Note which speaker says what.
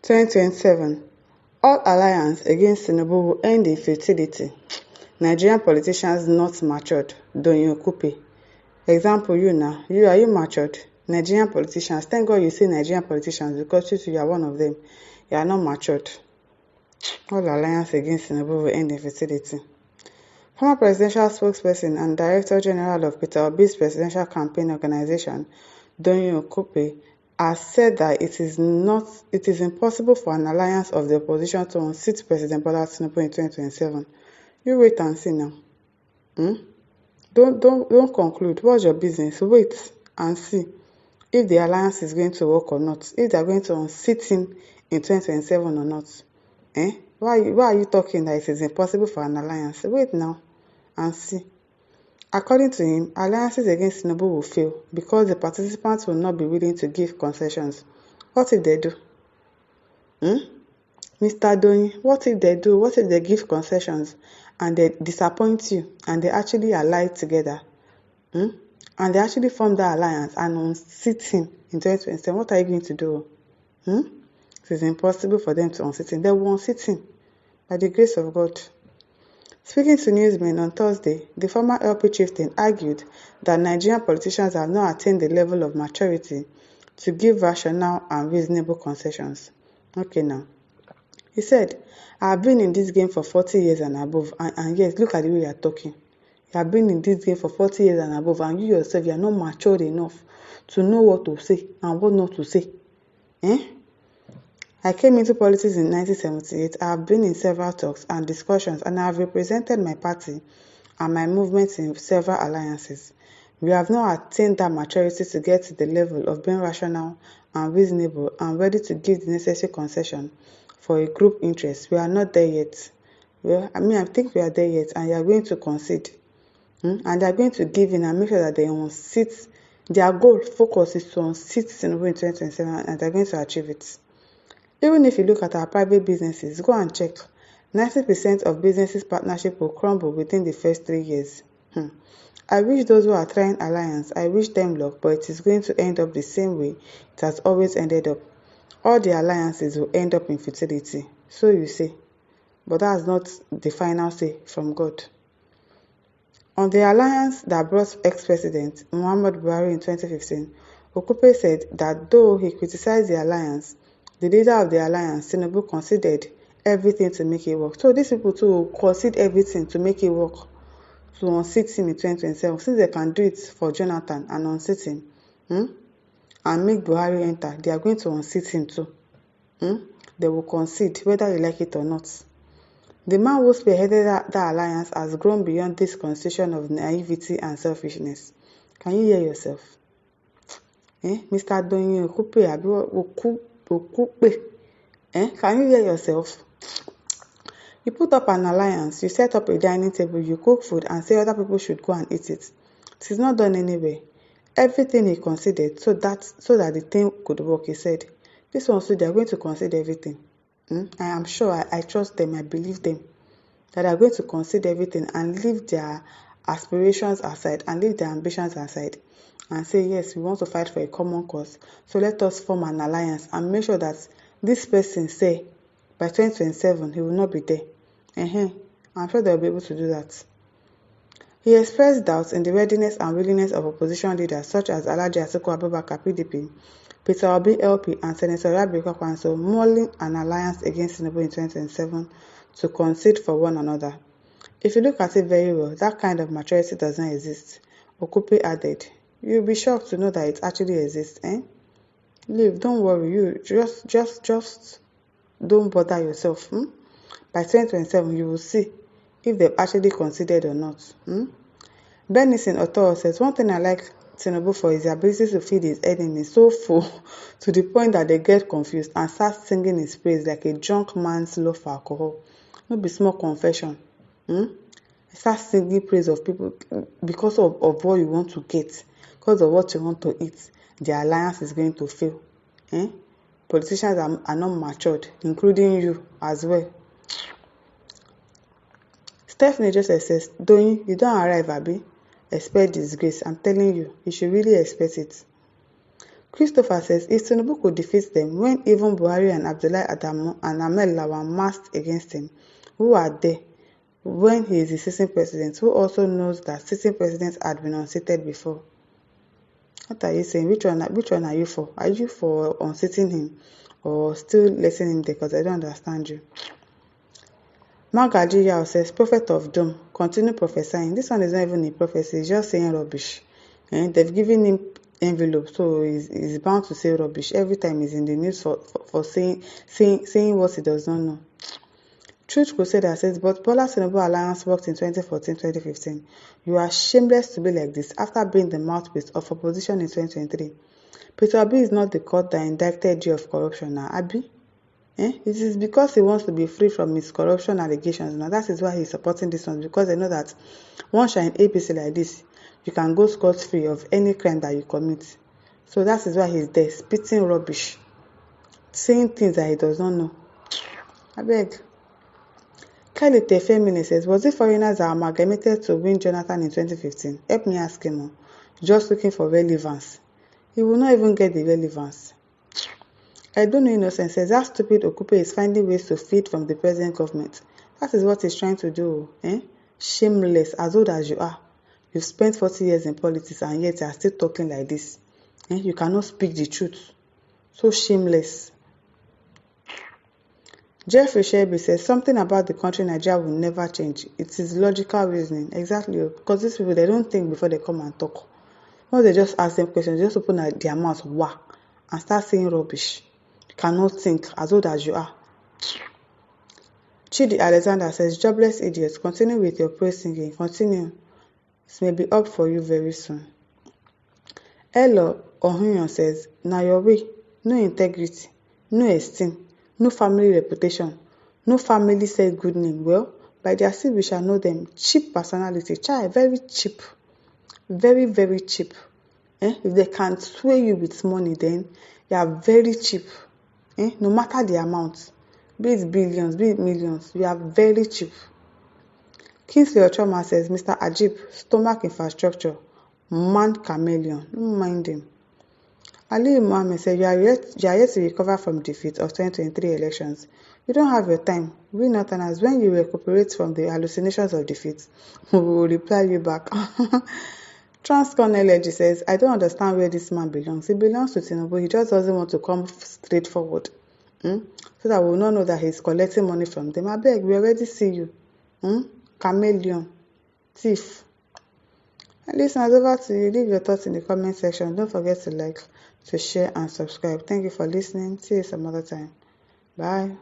Speaker 1: 2027 All alliance against Tinubu will end in futility. Nigerian politicians not matured. Okupe. Example, you now. Are you matured? Nigerian politicians. Thank God you say Nigerian politicians because you are one of them. You are not matured. All alliance against Tinubu will end in futility. Former presidential spokesperson and Director General of Peter Obi's presidential campaign organization, Okupe, has said that it is impossible for an alliance of the opposition to unseat President Bola Tinubu in 2027. You wait and see now. Don't conclude. What's your business? Wait and see if the alliance is going to work or not. If they are going to unseat him in 2027 or not. Why are you talking that it is impossible for an alliance? Wait now and see. According to him, alliances against Tinubu will fail because the participants will not be willing to give concessions. What if they do? Mr. Doni, what if they do? What if they give concessions and they disappoint you and they actually ally together? And they actually form that alliance and unseat him in 2027. What are you going to do? It is impossible for them to unseat him. They will unseat him by the grace of God. Speaking to newsmen on Thursday, the former LP chieftain argued that Nigerian politicians have not attained the level of maturity to give rational and reasonable concessions. Okay now. He said, I have been in this game for 40 years and above, and yes, look at the way you are talking. You have been in this game for 40 years and above, and you yourself, you are not matured enough to know what to say and what not to say. I came into politics in 1978. I have been in several talks and discussions, and I have represented my party and my movement in several alliances. We have not attained that maturity to get to the level of being rational and reasonable and ready to give the necessary concession for a group interest. We are not there yet. Well, I think we are there yet, and they are going to concede. And they are going to give in and make sure that they unseat. Their goal, focus is to unseat Tinubu in 2027, and they are going to achieve it. Even if you look at our private businesses, go and check. 90% of businesses' partnership will crumble within the first 3 years. I wish those who are trying alliance, I wish them luck, but it is going to end up the same way it has always ended up. All the alliances will end up in futility. So you say. But that's not the final say from God. On the alliance that brought ex-president Muhammadu Buhari in 2015, Okupe said that though he criticized the alliance, the leader of the alliance, Tinubu, conceded everything to make it work. So these people too will concede everything to make it work, to unseat him in 2027. Since they can do it for Jonathan and unseat him, and make Buhari enter, they are going to unseat him too. They will concede whether you like it or not. The man who spearheaded that alliance has grown beyond this constitution of naivety and selfishness. Can you hear yourself? Mr. Doni Okupe, Okupe. Can you hear yourself? You put up an alliance, you set up a dining table, you cook food and say other people should go and eat it. It is not done anyway. Everything he considered so that the thing could work, he said. This one, so they are going to consider everything. I am sure, I trust them, I believe them, that they are going to consider everything and leave their aspirations aside and leave their ambitions aside and say, yes, we want to fight for a common cause. So let us form an alliance and make sure that this person say by 2027 he will not be there. I'm sure they will be able to do that. He expressed doubts in the readiness and willingness of opposition leaders such as Alhaji Atiku Abubakar PDP, Peter Obi LP, and Senator Rabi Kwakwanso mulling an alliance against Tinubu in 2027 to concede for one another. If you look at it very well, that kind of maturity does not exist. Okupe added, you'll be shocked to know that it actually exists. Leave, don't worry, you just don't bother yourself. By 2027, you will see if they've actually considered or not. Benison Otoho says, one thing I like Tinubu for is the ability to feed his enemies so full to the point that they get confused and start singing his praise like a drunk man's love for alcohol. No be small confession. Start singing praise of people because of what you want to get, because of what you want to eat. The alliance is going to fail. Politicians are not matured, including you as well. Stephanie Joseph says, Doni, you don't arrive, Abi. Expect disgrace. I'm telling you, you should really expect it. Christopher says if Tinubu could defeat them when even Buhari and Abdullahi Adamu and Ahmed Lawan massed against him, who are there when he is the sitting president, who also knows that sitting presidents had been unseated before? What are you saying? Which one are you for? Are you for unseating him or still letting him there? Because I don't understand you. Magaji Yao says, Prophet of Doom, continue prophesying. This one is not even a prophecy, he's just saying rubbish. And they've given him envelope, so he's bound to say rubbish every time he's in the news for saying what he does not know. Truth Crusader says, but Bola Tinubu Alliance worked in 2014-2015. You are shameless to be like this after being the mouthpiece of opposition in 2023. Peter Obi is not the court that indicted you of corruption now, Abi. It is because he wants to be free from his corruption allegations. Now that is why he's supporting this one, because they know that once you're in APC like this, you can go scot-free of any crime that you commit. So that is why he's there, spitting rubbish, saying things that he does not know. I beg. Kelly Tefemini says, was it foreigners that amalgamated to win Jonathan in 2015? Help me ask him. Just looking for relevance. He will not even get the relevance. I don't know Innocent says that stupid Okupe is finding ways to feed from the present government. That is what he's trying to do. Shameless, as old as you are. You've spent 40 years in politics and yet you are still talking like this. You cannot speak the truth. So shameless. Jeffrey Shelby says something about the country Nigeria will never change. It is logical reasoning. Exactly. Because these people, they don't think before they come and talk. Once they just ask them questions, they just open their mouth, and start saying rubbish. You cannot think, as old as you are. Chidi Alexander says, jobless idiots, continue with your praise singing. Continue. It may be up for you very soon. Elo Ohunyon says, now your way, no integrity, no esteem, no family reputation, no family said good name. Well, by their seed we shall know them. Cheap personality, child, very cheap. Very, very cheap. If they can't sway you with money, then they are very cheap. No matter the amount, be it billions, be it millions, you are very cheap. Kingsley Otroma says, Mr. Ajib, stomach infrastructure, man chameleon, don't mind him. Ali Mohammed said, you are yet to recover from defeat of 2023 elections. You don't have your time. We Northerners, when you recuperate from the hallucinations of defeat, we will reply you back. Transcon Energy says, I don't understand where this man belongs. He belongs to Tinubu. He just doesn't want to come straight forward. So that we will not know that he's collecting money from them. I beg, we already see you. Chameleon. Thief. And listeners, over to you. Leave your thoughts in the comment section. Don't forget to like, to share, and subscribe. Thank you for listening. See you some other time. Bye.